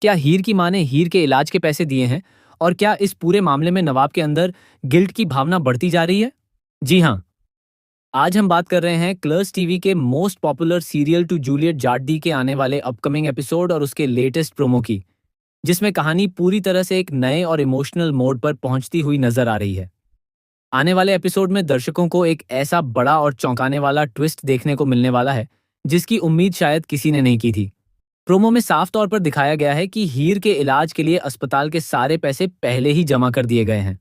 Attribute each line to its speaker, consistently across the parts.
Speaker 1: क्या हीर की माँ ने हीर के इलाज के पैसे दिए हैं? और क्या इस पूरे मामले में नवाब के अंदर गिल्ट की भावना बढ़ती जा रही है? जी हाँ, आज हम बात कर रहे हैं क्लर्स टीवी के most popular serial to Juliet जार्डी के आने वाले अपकमिंग एपिसोड और उसके लेटेस्ट प्रोमो की, जिसमें कहानी पूरी तरह से एक नए और इमोशनल मोड पर पहुंचती हुई नजर आ रही है। आने वाले एपिसोड में दर्शकों को एक ऐसा बड़ा और चौंकाने वाला ट्विस्ट देखने को मिलने वाला है, जिसकी उम्मीद शायद किसी ने नहीं की थी। प्रोमो में साफ तौर पर दिखाया गया है कि हीर के इलाज के लिए अस्पताल के सारे पैसे पहले ही जमा कर दिए गए हैं।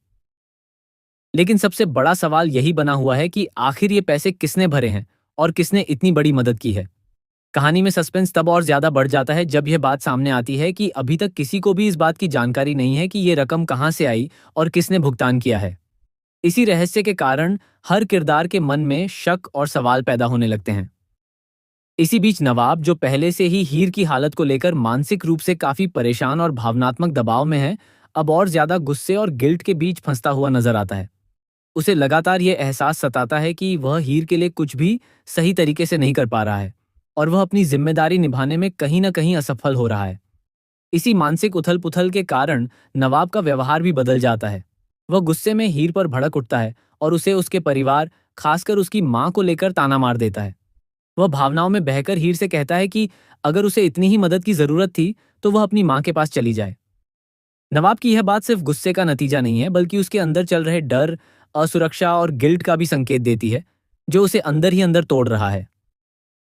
Speaker 1: लेकिन सबसे बड़ा सवाल यही बना हुआ है कि आखिर ये पैसे किसने भरे हैं और किसने इतनी बड़ी मदद की है। कहानी में सस्पेंस तब और ज्यादा बढ़ जाता है जब यह बात सामने आती है कि अभी तक किसी को भी इस बात की जानकारी नहीं है कि ये रकम कहां से आई और किसने भुगतान किया है। इसी रहस्य के कारण हर किरदार के मन में शक और सवाल पैदा होने लगते हैं। इसी बीच नवाब, जो पहले से ही हीर की हालत को लेकर मानसिक रूप से काफी परेशान और भावनात्मक दबाव में है, अब और ज्यादा गुस्से और गिल्ट के बीच फंसता हुआ नजर आता है। उसे लगातार ये एहसास सताता है कि वह हीर के लिए कुछ भी सही तरीके से नहीं कर पा रहा है और वह अपनी जिम्मेदारी निभाने में कहीं न कहीं असफल हो रहा है। इसी मानसिक उथल-पुथल के कारण नवाब का व्यवहार भी बदल जाता है। वह गुस्से में हीर पर भड़क उठता है और उसे उसके परिवार, खासकर उसकी माँ को लेकर ताना मार देता है। वह भावनाओं में बहकर हीर से कहता है कि अगर उसे इतनी ही मदद की जरूरत थी, तो वह अपनी माँ के पास चली जाए। नवाब की यह बात सिर्फ गुस्से का नतीजा नहीं है, बल्कि उसके अंदर चल रहे डर, असुरक्षा और गिल्ट का भी संकेत देती है, जो उसे अंदर ही अंदर तोड़ रहा है।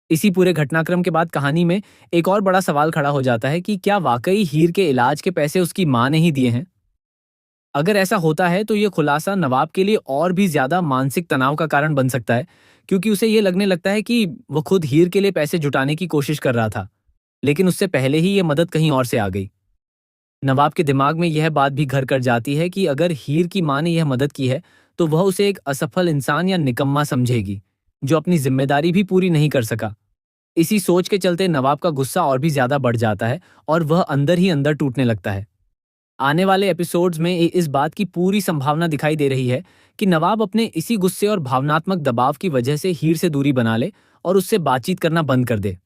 Speaker 1: इसी पूरे घटनाक्रम के बाद कहानी में एक और बड़ा सवाल खड़ा हो जाता है कि क्या वाकई हीर के इलाज के पैसे उसकी माँ ने ही दिए हैं? अगर ऐसा होता है तो ये खुलासा नवाब के लिए और भी ज्यादा मानसिक तनाव का कारण बन सकता है, क्योंकि उसे ये लगने लगता है कि वो खुद हीर के लिए पैसे जुटाने की कोशिश कर रहा था, लेकिन उससे पहले ही ये मदद कहीं और से आ गई। नवाब के दिमाग में यह बात भी घर कर जाती है कि अगर हीर की माँ ने यह मदद की है, तो वह उसे एक असफल इंसान या निकम्मा समझेगी, जो अपनी जिम्मेदारी भी पूरी नहीं कर सका। इसी सोच के चलते नवाब का गुस्सा और भी ज्यादा बढ़ जाता है और वह अंदर ही अंदर टूटने लगता है। आने वाले एपिसोड्स में इस बात की पूरी संभावना दिखाई दे रही है कि नवाब अपने इसी गुस्से और भावनात्मक दबाव की वजह से हीर से दूरी बना ले और उससे बातचीत करना बंद कर दे।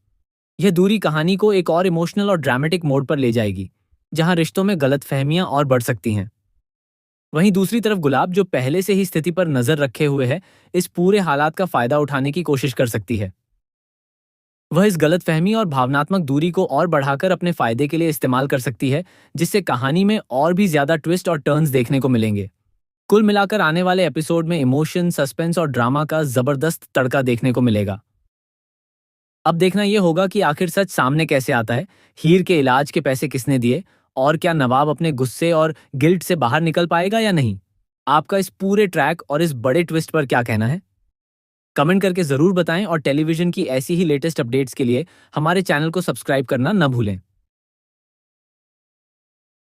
Speaker 1: यह दूरी कहानी को एक और इमोशनल और ड्रामेटिक मोड पर ले जाएगी, जहां रिश्तों में गलतफहमियां और बढ़ सकती हैं। वहीं दूसरी तरफ गुलाब, जो पहले से ही स्थिति पर नजर रखे हुए है, इस पूरे हालात का फायदा उठाने की कोशिश कर सकती है। वह इस गलतफहमी और भावनात्मक दूरी को और बढ़ाकर अपने फायदे के लिए इस्तेमाल कर सकती है, जिससे कहानी में और भी ज्यादा ट्विस्ट और टर्न्स देखने को मिलेंगे। कुल मिलाकर आने वाले एपिसोड में इमोशन, सस्पेंस और ड्रामा का जबरदस्त तड़का देखने को मिलेगा। अब देखना यह होगा कि आखिर सच सामने कैसे आता है, हीर के इलाज के पैसे किसने दिए, और क्या नवाब अपने गुस्से और गिल्ट से बाहर निकल पाएगा या नहीं। आपका इस पूरे ट्रैक और इस बड़े ट्विस्ट पर क्या कहना है? कमेंट करके जरूर बताएं और टेलीविजन की ऐसी ही लेटेस्ट अपडेट्स के लिए हमारे चैनल को सब्सक्राइब करना न भूलें।